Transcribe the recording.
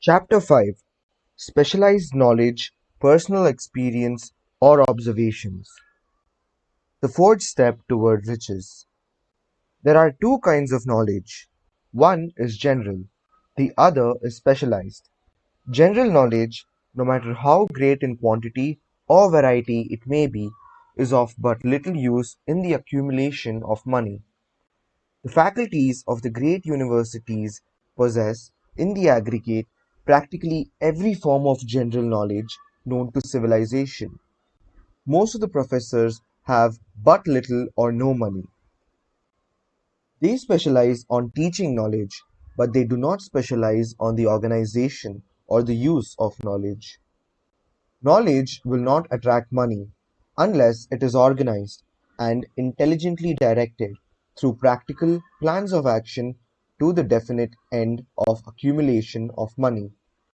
Chapter 5: Specialized Knowledge, Personal Experience, or Observations. The fourth step toward riches. There are two kinds of knowledge. One is general, the other is specialized. General knowledge, no matter how great in quantity or variety it may be, is of but little use in the accumulation of money. The faculties of the great universities possess, in the aggregate, practically every form of general knowledge known to civilization. Most of the professors have but little or no money. They specialize on teaching knowledge, but they do not specialize on the organization or the use of knowledge. Knowledge will not attract money unless it is organized and intelligently directed through practical plans of action to the definite end of accumulation of money.